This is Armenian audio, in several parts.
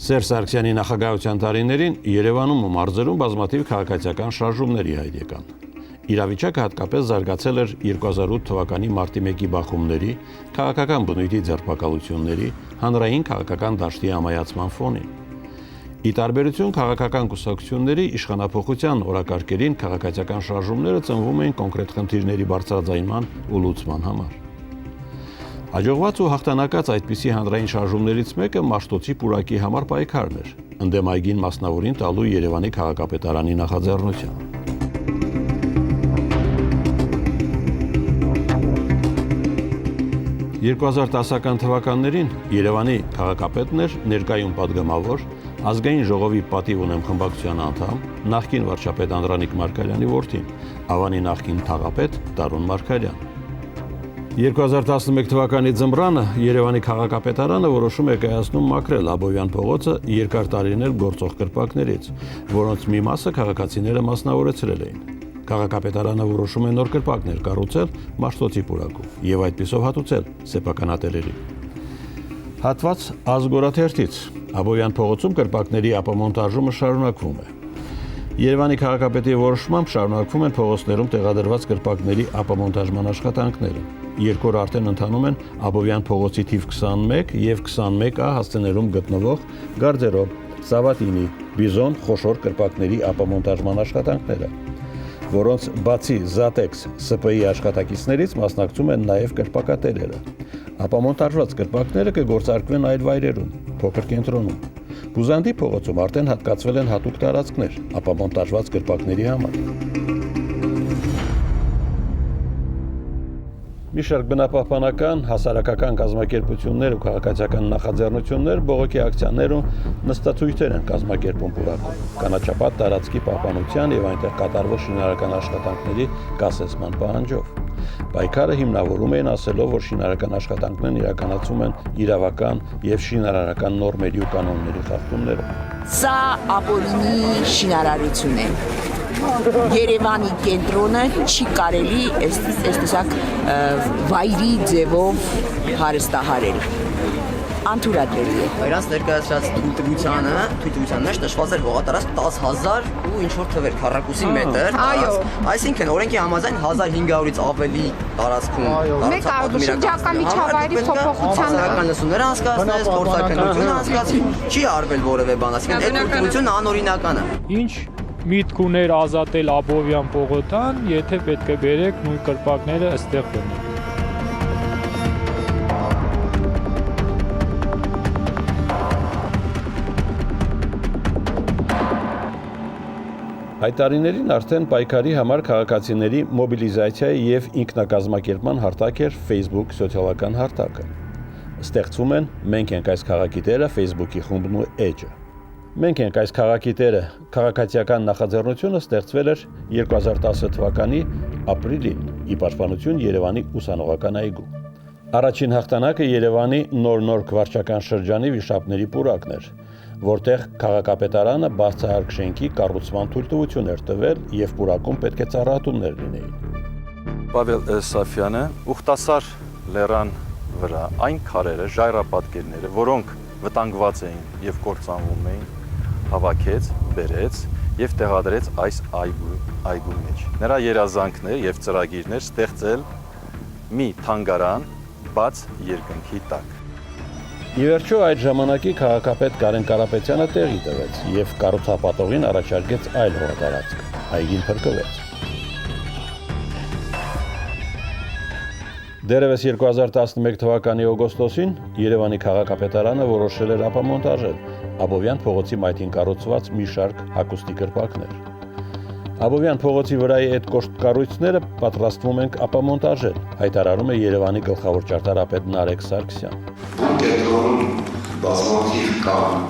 Սերժ Սարգսյանի նախագահության տարիներին Երևանում ու մարզերում բազմաթիվ քաղաքացիական շարժումների հայտ եկան։ Իրավիճակը հատկապես զարգացել էր 2008 թվականի մարտի 1-ի բախումների, քաղաքական բնույթի ձերբակալությունների, հանրային քաղաքական դաշտի ամայացման ֆոնին։ Ի տարբերություն քաղաքական կուսակցությունների իշխանափոխության օրակարգերին քաղաքացիական շարժումները ծնվում էին կոնկրետ խնդիրների բարձրաձայնման ու լուծման համար։ Հաջողված ու հաղթանակած այդպիսի հանրային շարժումներից մեկը Մաշտոցի պուրակի համար պայքարն էր, ընդդեմ այգին մասնավորին տալու Երևանի քաղաքապետարանի նախաձեռնության։ 2010 թվականներին Երևանի քաղաքապետն էր ներկայում падգամավոր, ազգային ժողովի պատիվ ունեմ խմբակցության անդամ, նախկին վարչապետ Անդրանիկ Մարգարյանի որդին, Ավանի նախկին թաղապետ Տարոն Մարգարյան։ 2011 թվականի ձմռանը Երևանի քաղաքապետարանը որոշում է կայացնում մաքրել Աբովյան փողոցը երկար տարիներ գործող կրպակներից, որոնց մի մասը քաղաքացիները մասնավորեցրել էին։ Քաղաքապետարանը որոշում է նոր կրպակներ կառուցել Մաշտոցի պուրակում եւ այդպիսով հատուցել սեփականատերերին։ Հատված ազգորաթերթից Աբովյան փողոցում կրպակների ապամոնտաժումը շարունակվում է։ Երևանի քաղաքապետի որոշմամբ շարունակվում են փողոցներում տեղադրված կրպակների ապամոնտաժման աշխատանքները։ Երկու օր արդեն ընթանում են Աբովյան փողոցի թիվ 21 եւ 21A հասցեներում գտնվող Գարդերոբ, Սավատինի, Բիզոն խոշոր կրպակների ապամոնտաժման աշխատանքները, որոնց բացի Zatex ՍՊ-ի աշխատակիցներից մասնակցում են նաև կրպակատերերը։ Ապամոնտաժված կրպակները կգործարկվեն այլ վայրերում, փոքր կենտրոնում։ Բուզանդի փողոցում արդեն հատկացվել են հատուկ տարածքներ ապամոնտաժված կրպակների համար։ Մի շարք բնապահպանական, հասարակական կազմակերպություններ ու քաղաքացիական նախաձեռնություններ բողոքի ակցիաներ ու նստացույցեր են կազմակերպում պուրակում, կանաչապատ տարածքի պահպանության եւ այնտեղ կատարվող շինարարական աշխատանքների կասեցման պահանջով։ Պայքարը հիմնավորում էին ասելով, որ շինարարական աշխատանքներն իրականացում են իրավական եւ շինարարական նորմերի ու կանոնների խախտումներով։ Սա ապօրինի շինարարություն է։ Երևանի կենտրոնը չի կարելի այստեսակ վայրի ձևով հարստահարել։ Անթույլատրելի է։ Իրանց ներկայացրած թույլտվության մեջ նշված էր հողատարածք 10,000 ու ինչ-որ թվեր քառակուսի մետր։ Այսինքն օրենքի համաձայն 1500-ից ավելի տարածքում շրջակա միջավայրի փոփոխության լսումներ անցկացնել, սպորտակնություն անցկացնել, չի արվել որևէ բան, այսինքն այդ թույլտվությունը անօրինական է։ Ինչ միտք ուներ ազատել Աբովյան պողոտան, եթե պետք է բերեք նույն կրպակները այստեղ դնենք։ Այդ տարիներին արդեն պայքարի համար քաղաքացիների մոբիլիզացիայի եւ ինքնակազմակերպման հարթակ էր Facebook սոցիալական հարթակը։ Ստեղծվում են «Մենք ենք այս քաղաքի տերը» Facebook-ի խումբն ու էջը։ «Մենք ենք այս քաղաքի տերը» քաղաքացիական նախաձեռնությունը ստեղծվել էր 2010 թվականի ապրիլին՝ ի պաշտպանություն Երևանի ուսանողական այգու։ Առաջին հաղթանակը Երևանի նոր վարչական շրջանի վիշապների պուրակն էր, որտեղ քաղաքապետարանը բարձրահարկ շենքի կառուցման թույլտվություն էր տվել եւ պուրակում պետք է ծառայություններ լինեին։ Պավել Սաֆյանը ուխտասար լեռան վրա այն քարերը, ժայռապատկերները, որոնք վտանգված էին եւ կործանվում էին, հավաքեց, բերեց եւ տեղադրեց այս այգու մեջ։ Նրա երազանքն է եւ ծրագիրն էր ստեղծել մի թանգարան բաց երկնքի տակ։ Ի վերջո այդ ժամանակի քաղաքապետ Կարեն Կարապետյանը տեղի տվեց եւ կառուցապատողին առաջարկեց այլ հողատարածք, այգին փրկվեց։ Դեռևս 2011 թվականի օգոստոսին Երևանի քաղաքապետարանը որոշել էր ապամոնտաժել Աբովյան փողոցի մայթին կառուցված մի շարք հագուստի կրպակներ։ Աբովյան փողոցի վրայի այդ կոշտ կառույցները պատրաստվում ենք ապամոնտաժել, հայտարարում է Երևանի գլխավոր ճարտարապետ Նարեկ Սարգսյան։ Կենտրոնում բազմաթիվ կան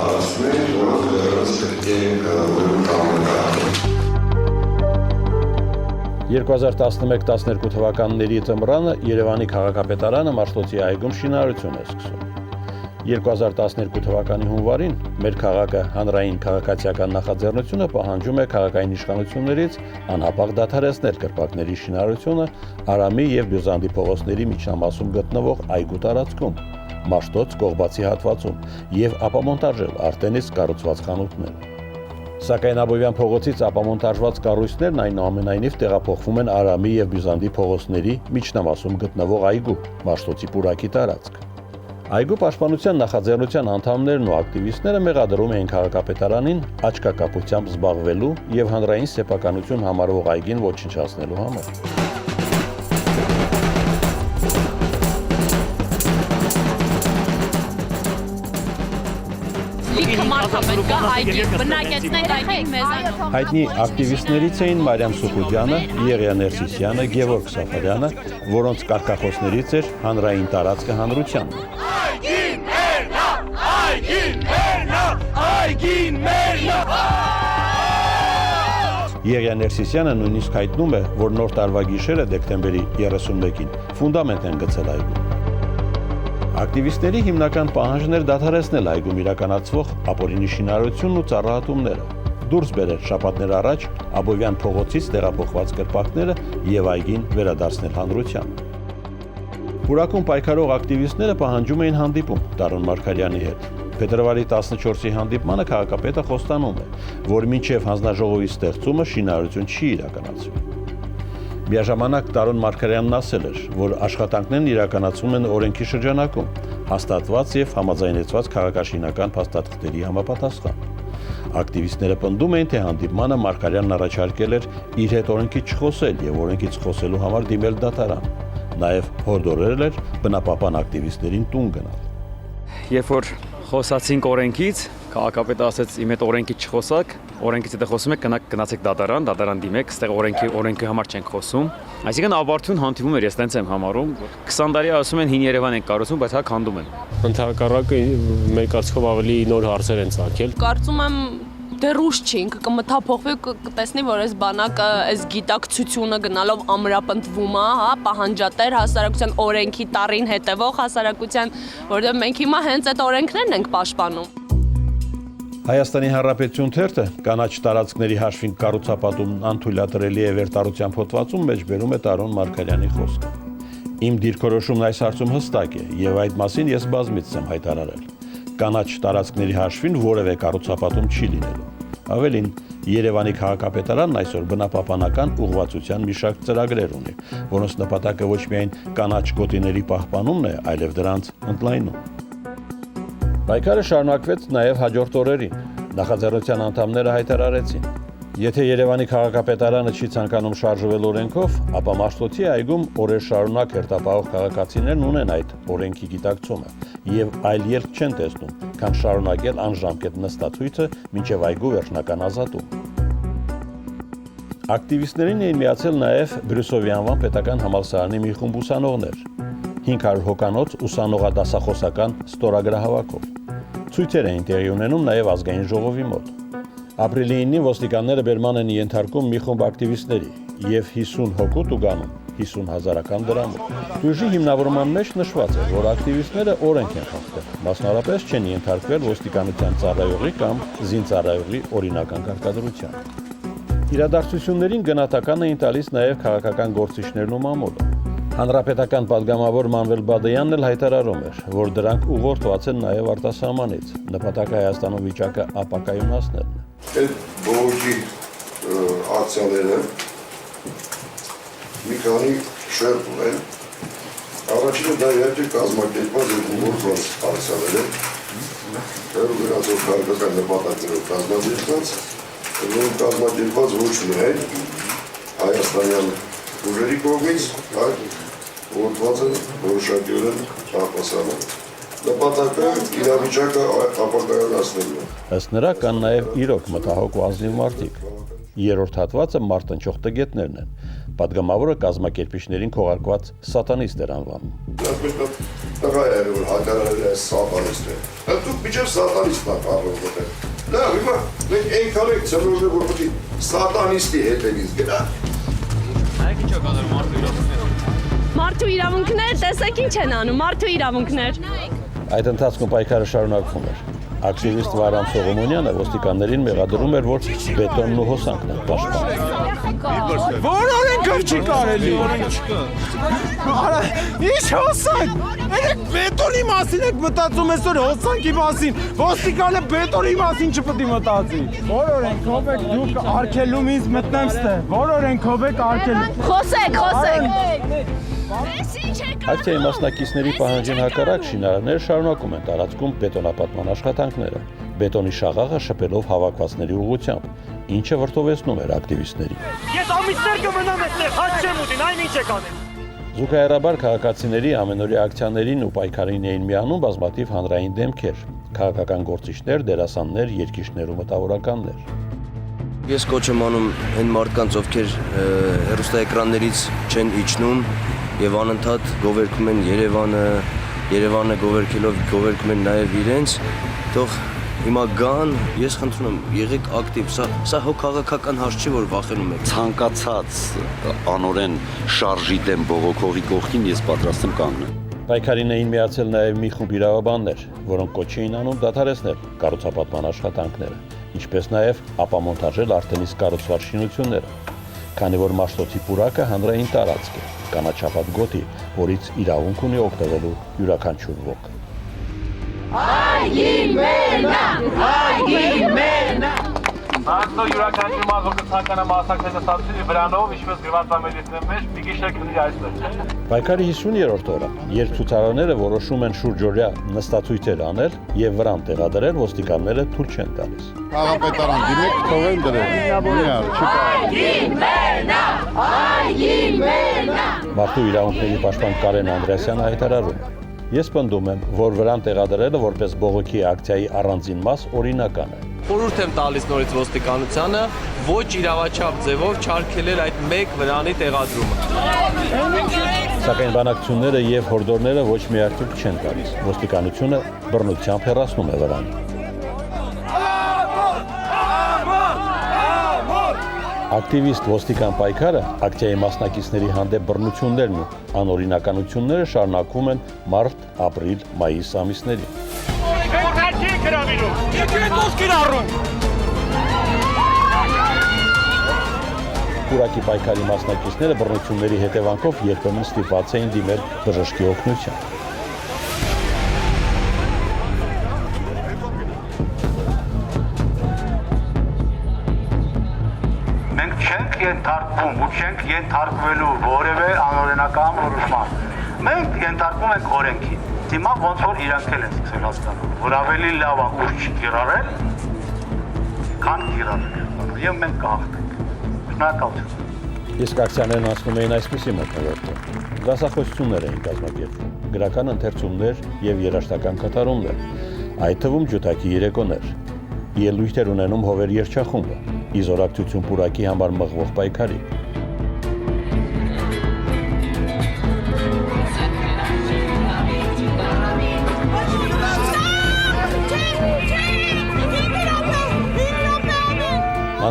տարածքներ, որոնք դեռևս պետք է կանոնավորել։ 2011-12 թվականների ձմռանը Երևանի քաղաքապետարանը Մաշտոցի այգում շինարարություն է սկսում։ 2012 թվականի հունվարին մեր քաղաքը հանրային քաղաքացիական նախաձեռնությունը պահանջում է քաղաքային իշխանություններից անհապաղ դադարեցնել կրպակների շինարարությունը Արամի եւ Բյուզանդի փողոցների միջնամասում գտնվող այգու տարածքում, Մաշտոց Կողբացի հատվածում եւ ապամոնտաժել Արտենից կառուցված խանութները։ Սակայն Աբովյան փողոցից ապամոնտաժված կառույցներն այնուամենայնիվ տեղափոխվում են Արամի եւ Բյուզանդի փողոցների միջնամասում գտնվող այգու, Մաշտոցի պուրակի տարածք։ Այգու պաշտպանության նախաձեռնության անդամներն ու ակտիվիստները մեղադրում էին քաղաքապետարանին աչքակապությամբ զբաղվելու եւ հանրային սեփականություն համարվող այգին ոչնչացնելու համար։ Հայտնի ակտիվիստներից էին Մարիամ Սուխուդյանը, Եղիա Ներսիսյանը, Գևորգ Սաֆարյանը, որոնց կարգախոսներից էր հանրային տարածքը հանրությանն։ Այգին մերնա, այգին մերնա, այգին մերնա։ Եղիա Ներսիսյանը նույնիսկ հայտնում է, որ նոր տարվա գիշերը դեկտեմբերի 31-ին ֆունդամենտ են գցել այգու։ Ակտիվիստների հիմնական պահանջն էր դադարեցնել այգում իրականացվող ապօրինի շինարարությունն ու ծառայությունները, դուրս բերել շաբաթներ առաջ Աբովյան փողոցից տեղափոխված կրպակները եւ այգին վերադարձնել հանրությանը։ Պուրակում պայքարող ակտիվիստները պահանջում էին հանդիպում Տարոն Մարգարյանի հետ։ Փետրվարի 14-ի հանդիպմանը քաղաքապետը խոստանում է, որ մինչև հանձնաժողովի ստեղծումը շինարարություն չի իրականացվի։ Միաժամանակ Տարոն Մարգարյանն ասել էր, որ աշխատանքներն իրականացվում են օրենքի շրջանակում, հաստատված եւ համաձայնեցված քաղաքաշինական փաստաթղթերի համապատասխան։ Ակտիվիստները պնդում էին, թե հանդիպմանը Մարգարյանն առաջարկել էր իր հետ օրենքից չխոսել եւ օրենքից խոսելու համար դիմել դատարան։ Նաեւ հորդորել էր բնապահպան ակտիվիստերին տուն գնալ։ Երբ որ խոսացինք օրենքից, քաղաքապետը ասաց՝ «Իմ հետ օրենքից չխոսակ, օրենքից եթե խոսում եք, գնացեք դատարան դիմեք, այստեղ օրենքի համար չենք խոսում»։ Այսինքն ավարտուն հանդիպում էր, ես տենց եմ համարում։ 20 տարի ասում են հին Երևան են կառուցում, բայց հա քանդում են։ Ընդհակառակը մեր կարծիքով ավելի նոր հարցեր են ցակել։ Կարծում եմ դեռ ուշ չենք, կմթափոխվի, կտեսնի, որ այս բանակը, այս գիտակցությունը գնալով ամրապնդվում է, հա, պահանջատեր հասարակության օրենքի տառին հետևող հասարակության, որտեղ մենք հիմա հենց այդ օրենքներն ենք պաշտպանում։ Հայաստանի Հանրապետություն թերթը կանաչ տարածքների հաշվին կառուցապատումն անթույլատրելի է վերտարության հոդվածում մեջ բերում է Տարոն Մարգարյանի խոսքը։ Իմ դիրքորոշումն այս հարցում հստակ է եւ այդ մասին ես բազմիցս եմ հայտարարել։ Կանաչ տարածքների հաշվին որևէ կառուցապատում չի լինելու։ Ավելին, Երևանի քաղաքապետարանն այսօր բնապահպանական ուղղվածության մի շարք ծրագրեր ունի, որոնց նպատակը ոչ միայն կանաչ գոտիների պահպանումն է, այլև դրանց ընդլայնում։ Պայքարը շարունակվեց նաև հաջորդ օրերին։ Նախաձեռնության անդամները հայտարարեցին. Եթե Երևանի քաղաքապետարանը չի ցանկանում շարժվել օրենքով, ապա Մաշտոցի այգում օրեր շարունակ հերթապահող քաղաքացիներն ունեն այդ օրենքի գիտակցումը եւ այլ ելք չեն տեսնում, քան շարունակել անժամկետ նստացույցը մինչև այգու վերջնական ազատում։ Ակտիվիստներին էին միացել նաև Բրյուսովի անվան պետական համալսարանի մի խումբ ուսանողներ, 500 հոգանոց ուսանողադասախոսական ստորագրահավաքով։ Ցույցեր էին տեղի ունենում նաև ազգային ժողովի մոտ։ Ապրիլի 9-ին ոստիկանները բերման են ենթարկում մի խումբ ակտիվիստների եւ 50 հոգու տուգանում 50,000 դրամով։ Ուժի հիմնավորման մեջ նշված է, որ ակտիվիստները օրենք են խախտել, մասնավորապես չեն ենթարկվել ոստիկանության ծառայողի կամ զինծառայողի օրինական կարգադրության։ Իրադարձություններին գնահատական էին տալիս նաև քաղաքական գործիչներն ու մամուլը։ Հանրապետական падգամավոր Մանվել Բադյանն էլ հայտարարում էր, որ դրանք ուղղորդված են նաև արտասահմանից, նպատակը Հայաստանում վիճակը ապակայունացնելն է։ Այդ բողոքի ակցիաները մի քանի շերտ ունեն։ Առաջինը դա իհարկե կազմակերպված եւ ուղղված ակցիաներ են, վերաբերող քաղաքական նպատակներով կազմակերպված, որոնք կազմակերպված ոչ միայն հայաստանյան ուժերի կողմից, այլ ուղղված են որոշակիորեն արտասահման։ Նպատակը իրավիճակը ապակայունացնելն է։ Ըստ նրա կան նաև իրոք մտահոգ ու ազնիվ մարդիկ։ Երրորդ հատվածը մարտնչող տգետներն են։ Պատգամավորը կազմակերպիչներին քողարկված սատանիստ էր անվանում։ Տղա է, որ հայտարարել է սատանիստ է։ Դուք միջև սատանիստն եք առնողել։ Լավ, հիմա մենք այնքան ենք ծնողներ, որ պետք է սատանիստի հետևից գնանք։ Այ ինչ ակադար մարդու իրավունքներ։ Մարդու իրավունքներ, տեսեք ինչ են անում, մարդու իրավունքներ։ Այդ ընթացքում պայքարը շարունակվում էր։ Ակտիվիստ Վարամ Սողոմոնյանը ոստիկաններին մեղադրում էր, որ բետոնն ու հոսանքն են պաշտպանում։ Որ օրենքով չի կարելի, օրենք չկա։ Արա, ինչ հոսանք։ Երեք բետոնի մասին եք մտածում այսօր հոսանքի մասին։ Ոստիկանը բետոնի մասին չպետք է մտածի։ Որ օրենքով եք դուք արգելում ինձ մտնեմ ստեղ։ Որ օրենքով եք արգելում։ Խոսեք։ Ակցիայի մասնակիցների պահանջին հակառակ շինարարները շարունակում են տարածքում բետոնապատման աշխատանքները, բետոնի շաղաղը շփելով հավաքվածների ուղղությամբ, ինչը վրդովեցնում էր ակտիվիստներին։ Ես ամիսներ կմնամ այդտեղ, հաց չեմ ուտին, այն ինչ եք անել։ Զուգահեռաբար քաղաքացիների ամենօրյա ակցիաներին ու պայքարին էին միանում բազմաթիվ հանրային դեմքեր, քաղաքական գործիչներ, դերասաններ, երգիչներ ու մտավորականներ։ Ես կոչ եմ անում այն մարդկանց, ովքեր հեռուստաէկրաններից չեն իջնում եւ անընդհատ գովերքում են Երևանը գովերքելով գովերքում են նաեւ իրենց, թող հիմա գան, ես խնդրում եմ, եղեք ակտիվ, սա հո քաղաքական հարց չի, որ վախենում եք։ Ցանկացած անօրեն շարժի դեմ բողոքողի կողքին ես պատրաստ եմ կանգնել։ Պայքարին էին միացել նաև մի խումբ իրավաբաններ, որոնք կոչ էին անում դադարեցնել կառուցապատման աշխատանքները, ինչպես նաև ապամոնտաժել արդեն իսկ կառուցված շինությունները, քանի որ Մաշտոցի պուրակը հանրային տարածք է, կանաչապատ գոտի, որից իրավունք ունի օգտվելու յուրաքանչյուր ոք։ Անցնո յուրաքանչյուր մազոկը ցանկանա մասնակցել ստացվի վրանով, ինչպես գրված ամենից մեջ, մի գիշեր կլինի այստեղ։ Պայքարի 50-րդ օրը, երբ ցուցարարները որոշում են շուրջօրյա նստացույցեր անել եւ վրան տեղադրել, ոստիկանները թույլ չեն տալիս։ Քաղաքապետարան դիմեք, թողեն դրել։ Մարդու իրավունքների պաշտպան Կարեն Անդրեասյանը հայտարարում է. Ես պնդում եմ, որ վրան տեղադրելը որպես բողոքի ակցիայի առանձին մաս օրինական է։ Խորհուրդ եմ տալիս նորից ոստիկանությանը ոչ իրավաչափ ձևով չարգելել այդ մեկ վրանի տեղադրումը։ Սակայն բանակցությունները եւ հորդորները ոչ մի արդյունք չեն տալիս։ Ոստիկանությունը բռնությամբ հեռացնում է վրանը։ Ակտիվիստ ոստիկան պայքարը ակցիայի մասնակիցների հանդեպ բռնություններն ու անօրինականությունները շարունակվում են մարտ, ապրիլ, մայիս ամիսներին։ Պուրակի պայքարի մասնակիցները բռնությունների հետևանքով երբեմն ստիպված էին դիմել բժշկի օգնության։ Ենթարկվում ու չենք ենթարկվելու որևէ անօրինական որոշման։ Մենք ենթարկվում ենք օրենքի։ Հիմա ոնց որ իրանք էլ են սկսել հասկանում, որ ավելի լավ է ուժ չկիրառել, քան կիրառել։ Եվ մենք կհաղթենք։ Շնորհակալություն։ Իսկ ակցիաներն անցնում էին այսպիսի մթնոլորտում։ Դասախոսություններ էին կազմակերպվում, գրական ընթերցումներ եւ երաժշտական կատարումներ, այդ թվում ջութակի երեկոներ։ Ելույթեր ունենում Հովեր երգչախումբը, ի զորակցություն պուրակի համար մղվող պայքարի։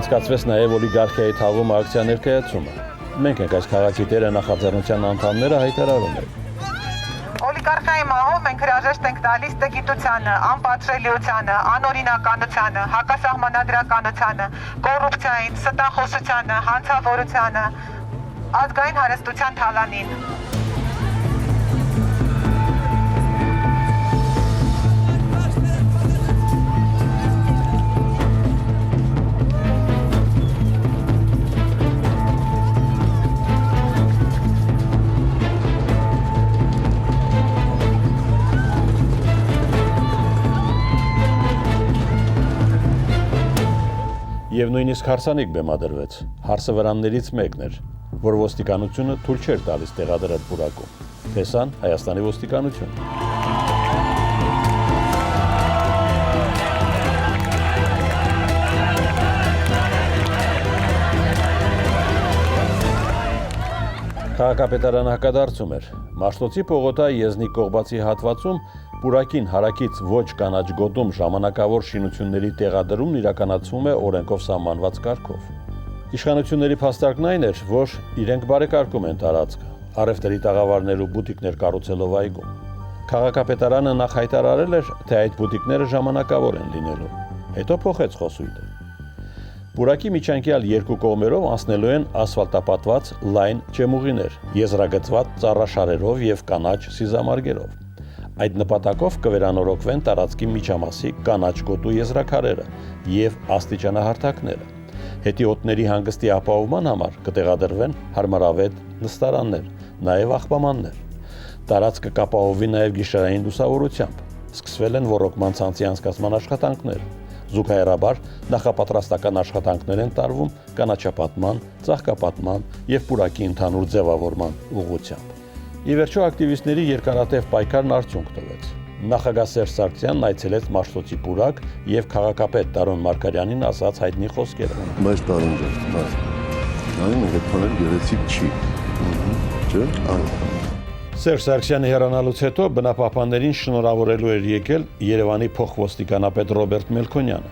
Անցկացվեց նաև օլիգարխիայի թաղում ակցիա ներկայացումը։ Մենք ենք այս քաղաքի տերը նախաձեռնության անդամները հայտարարում ենք։ Օլիգարխիայի մահով մենք հրաժեշտ ենք տալիս տգիտությանը, անպատժելիությանը, անօրինականությանը, հակասահմանադրականությանը, կոռուպցիային, ստախոսությանը, հանցավորությանը, ազգային հարստության թալանին։ Եվ նույնիսկ հարսանիք բեմադրվեց։ Հարսը վրաններից մեկն էր, որ ոստիկանությունը թույլ չէր տալիս տեղադրել պուրակում։ Տեսան Հայաստանի ոստիկանություն։ Քաղաքապետարանը հակադարձում էր։ Մաշտոցի պողոտայի Եզնիկ Կողբացի հատվածում պուրակին հարակից ոչ կանաչ գոտում ժամանակավոր շինությունների տեղադրումն իրականացվում է օրենքով սահմանված կարգով։ Իշխանությունների փաստարկն այն էր, որ իրենք բարեկարգում են տարածքը, առևտրի տաղավարներ ու բուտիկներ կառուցելով այգում։ Քաղաքապետարանը նախ հայտարարել էր, թե այդ բուտիկները ժամանակավոր են լինելու, հետո փոխեց խոսույթը։ Պուրակի միջանկյալ երկու կողմերով անցնելու են ասֆալտապատված լայն ճեմուղիներ, եզրագծված ծառաշարերով եւ կանաչ սիզամարգերով։ Այդ նպատակով կվերանորոգվեն տարածքի միջամասի կանաչ գոտու եզրաքարերը եւ աստիճանահարթակները։ Հետիոտների հանգստի ապահովման համար կտեղադրվեն հարմարավետ նստարաններ, նաեւ աղբամաններ։ Տարածքը կապահովվի նաեւ գիշերային լուսավորությամբ։ Սկսվել են ոռոգման ցանցի անցկացման աշխատանքներ։ Զուգահեռաբար նախապատրաստական աշխատանքներ են տարվում կանաչապատման, ծաղկապատման եւ պուրակի ընդհանուր ձևավորման ուղղությամբ։ Ի վերջո ակտիվիստների երկարատև պայքարն արդյունք տվեց։ Նախագահ Սերժ Սարգսյանն այցելեց Մաշտոցի պուրակ եւ քաղաքապետ Տարոն Մարգարյանին ասաց հայտնի խոսքերը։ Բայց Տարոնջան, այն այդքան գեղեցիկ չի։ Չէ՞, այն։ Սերժ Սարգսյանի հեռանալուց հետո բնապահպաններին շնորհավորելու էր եկել Երևանի փոխոստիկանապետ Ռոբերտ Մելքոնյանը։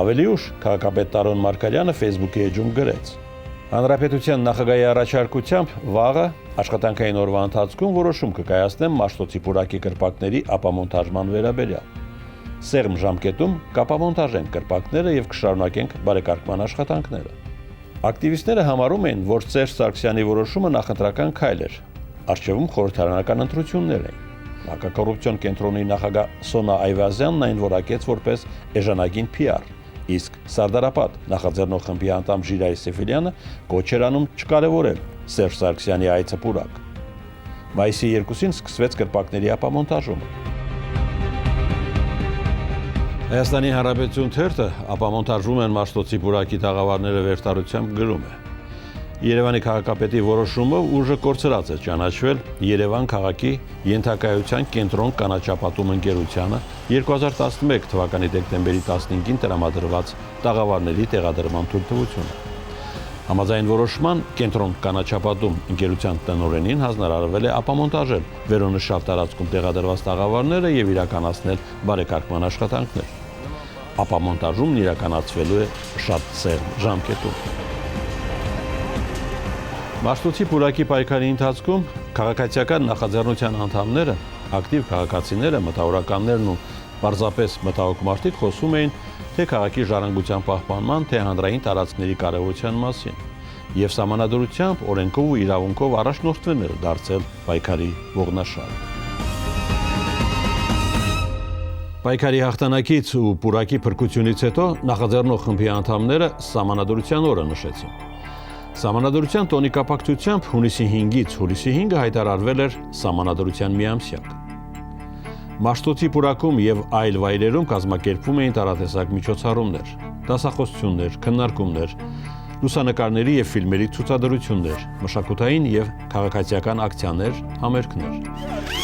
Ավելի ուշ քաղաքապետ Տարոն Մարգարյանը Facebook-ի էջում գրեց. Հանրապետության նախագահի առաջարկությամբ վաղը աշխատանքային օրվա ընթացքում որոշում կկայացնեմ Մաշտոցի պուրակի կրպակների ապամոնտաժման վերաբերյալ։ Սեղմ ժամկետում կապամոնտաժենք կրպակները եւ կշարունակենք բարեկարգման աշխատանքները։ Ակտիվիստները համարում էին, որ Սերժ Սարգսյանի որոշումը նախընտրական քայլ էր։ Արժևում խորհրդարանական ընտրություններ էին։ Հակակոռուպցիոն կենտրոնի նախագահ Սոնա Այվազյանն այն որակեց որպես էժանագին PR, իսկ Սարդարապատ նախաձեռնող խմբի անդամ Ժիրայր Սեֆիլյանը կոչ էր անում չկարևորել Սերժ Սարգսյանի այցը պուրակ։ Մայիսի 2-ին սկսվեց կրպակների ապամոնտաժումը։ Հայաստանի Հանրապետություն թերթը ապամոնտաժում են Մաշտոցի պուրակի տաղավարները վերտարությամբ գրում է. Երևանի քաղաքապետի որոշումով ուժը կորցրած է ճանաչվել Երևան քաղաքի ենթակայության կենտրոն կանաչապատում ընկերությանը 2011 թվականի դեկտեմբերի 15-ին տրամադրված տաղավարների տեղադրման թույլտվությունը։ Համաձայն որոշման կենտրոն կանաչապատում ընկերության տնօրենին հանձնարարվել է ապամոնտաժել վերոնշյալ տարածքում տեղադրված տաղավարները եւ իրականացնել բարեկարգման աշխատանքներ։ Ապամոնտաժումն իրականացվելու է շատ սեղմ ժամկետում։ Մաշտոցի պուրակի պայքարի ընթացքում քաղաքացիական նախաձեռնության անդամները, ակտիվ քաղաքացիները, մտավորականներն ու պարզապես մտահոգ մարդիկ խոսում էին թե քաղաքի ժառանգության պահպանման, թե հանրային տարածքների կարևորության մասին եւ սահմանադրությամբ, օրենքով ու իրավունքով առաջնորդվել էր դարձել պայքարի ողնաշարը։ Պայքարի հաղթանակից ու պուրակի փրկությունից հետո նախաձեռնող խմբի անդամները սահմանադրության օրը նշեցին։ Սահմանադրության տոնի կապակցությամբ հունիսի 5-ից հուլիսի 5-ը հայտարարվել էր սահմանադրության միամսյակ։ Մաշտոցի պուրակում եւ այլ վայրերում կազմակերպվում էին տարատեսակ միջոցառումներ, դասախոսություններ, քննարկումներ, լուսանկարների եւ ֆիլմերի ցուցադրություններ, մշակութային եւ քաղաքացիական ակցիաներ, համերգներ։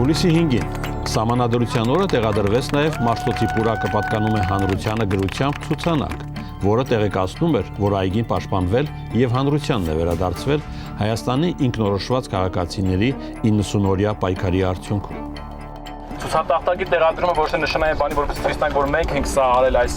Հուլիսի 5-ին սահմանադրության օրը տեղադրվեց նաև Մաշտոցի պուրակը պատկանում է հանրությանը գրությամբ ցուցանակ, որը տեղեկացնում էր, որ այգին պաշտպանվել եւ հանրությանն է վերադարձվել Հայաստանի ինքնորոշված քաղաքացիների 90-օրյա պայքարի արդյունքում։ Ցուցատախտակի տեղադրումը ոչ թե նշանային բանի, որպես ցույց տանք, որ մենք ենք սա արել այս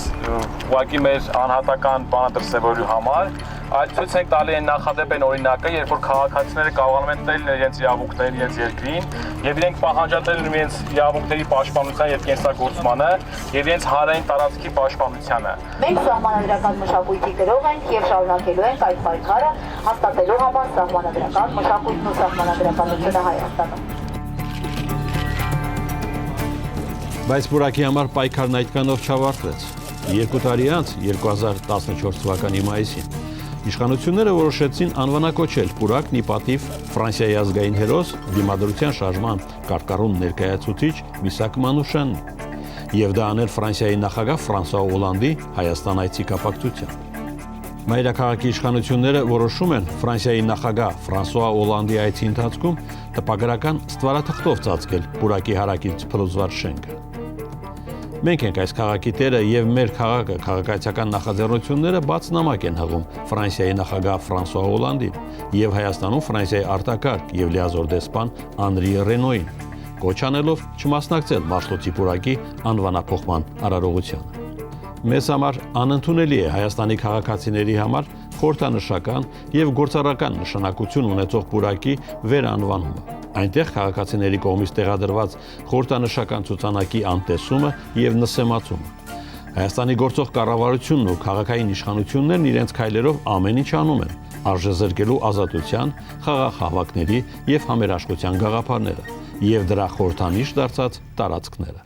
ուղղակի մեր անհատական բանադրսևորելու համար, այլ ցույց ենք տալի այն նախադեպ այն օրինակը, երբ որ քաղաքացիները կարողանում են տել իրենց իրավունքները իրենց երկրին եւ իրենք պահանջատել իրենց իրավունքների պաշտպանության եւ կենսագործմանը եւ իրենց հանրային տարածքի պաշտպանությանը։ Մենք սահմանադրական մշակույթի գրող ենք եւ շարունակելու ենք այդ պայքարը հաստատելու համար սահմանադրական մշակույթն ու սահմանադրականությունը Հայաստանում։ Բայց պուրակի համար պայքարն այդքանով չավարտվեց։ 2 տարի անց 2014 թվականի մայիսին իշխանությունները որոշեցին անվանակոչել պուրակն ի պատիվ Ֆրանսիայի ազգային հերոս դիմադրության շարժման կարկառուն ներկայացուցիչ Միսակ Մանուշյանին եւ դա անել Ֆրանսիայի նախագահ Ֆրանսուଆ Օլանդի Հայաստան այցի կապակցությամբ։ Մայրաքաղաքի իշխանությունները որոշում են Ֆրանսիայի նախագահ Ֆրանսուଆ Օլանդի այցի ընթացքում տպագրական ստվարաթղթով ծածկել պուրակի հարակից փլուզված շենքը։ Մենք ենք այս քաղաքի տերը եւ մեր քաղաքը քաղաքացիական նախաձեռնությունները բաց նամակ են հղում Ֆրանսիայի նախագահ Ֆրանսուଆ Օլանդին եւ Հայաստանում Ֆրանսիայի արտակարգ եւ լիազոր դեսպան Անրի Ռենոյին, կոչ անելով չմասնակցել Մաշտոցի պուրակի անվանափոխման արարողությանը։ Մեզ համար անընդունելի է Հայաստանի քաղաքացիների համար խորհրդանշական եւ գործառական նշանակություն ունեցող պուրակի վերանվանումը։ Այնտեղ քաղաքացիների կողմից տեղադրված խորհրդանշական ցուցանակի անտեսումը եւ նսեմացումը։ Հայաստանի գործող կառավարությունն ու քաղաքային իշխանություններն իրենց քայլերով ամեն ինչ անում են, արժեզրկելու ազատության, խաղաղ հավաքների եւ համերաշխության գաղափարները եւ դրա խորհրդանիշ դարձած տարածքները։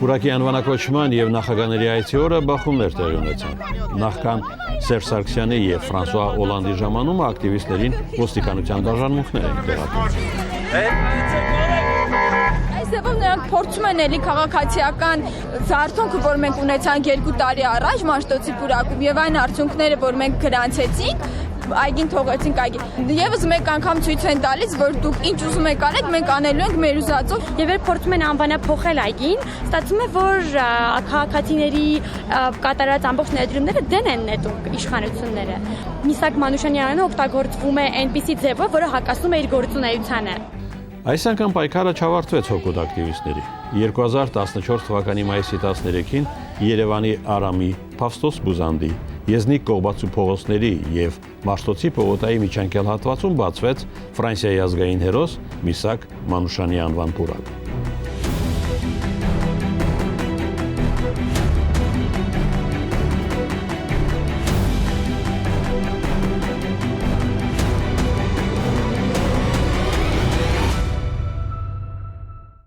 Պուրակի անվանակոչման եւ նախագաների այցի օրը բախումներ տեղի ունեցան։ Նախքան Սերժ Սարգսյանի եւ Ֆրանսուଆ Օլանդի ժամանումը ակտիվիստներին ոստիկանության բաժանմունքներ էին տեղադրել։ Այսպես նրանք փորձում են էլի քաղաքացիական զարթոնքը, որ մենք ունեցանք 2 տարի առաջ Մաշտոցի պուրակում եւ այն արդյունքները, որ մենք գրանցեցինք, այգին թողեցինք այգի։ Եվս մեկ անգամ ցույց են տալիս, որ դուք ինչ ուզում եք արեք, մենք անելու ենք մեր ուզածով։ Եվ երբ փորձում են անվանափոխել այգին, ստացվում է, որ քաղաքացիների կատարած ամբողջ ներդրումները դեն են նետում իշխանությունները։ Միսակ Մանուշյանյանը օգտագործվում է այնպիսի ձևով, որը հակասում է իր գործունեությանը։ Այս անգամ պայքարը չավարտվեց հոգուտ ակտիվիստների։ 2014 թվականի մայիսի 13-ին Երևանի Արամի, Փավստոս Բուզանդի, Եզնիկ Կողբացու փողոցների եւ Մաշտոցի պողոտայի միջանկյալ հատվածում բացվեց Ֆրանսիայի ազգային հերոս Միսակ Մանուշյանի անվան պուրակ։